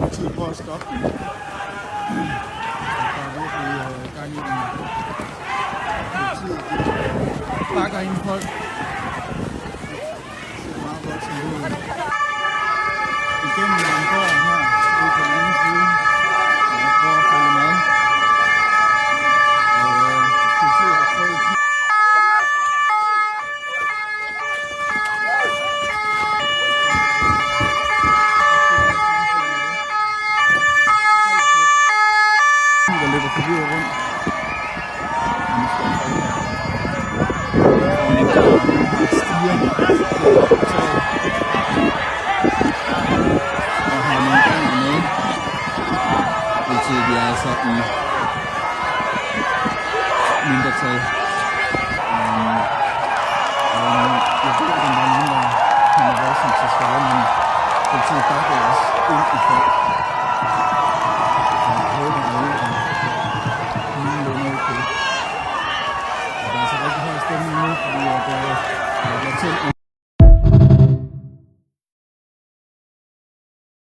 Politiet prøver at stoppe dem. Der er virkelig gang i den. Politiet bakker ind i folk. Det ser meget godt som ud. Igennem en gård her, ude på den anden side. Jeg prøver at følge med. Og politiet har prøvet der løber forvirret rundt. Stiger. Og har nogle andre med. Politiet de er altså i mindretal. Jeg ved ikke, om der er nogen, der kommer voldsomt til skade, men politiet bakker også ind i folk. Og der er altså rigtig høj stemning nu, fordi der er tændt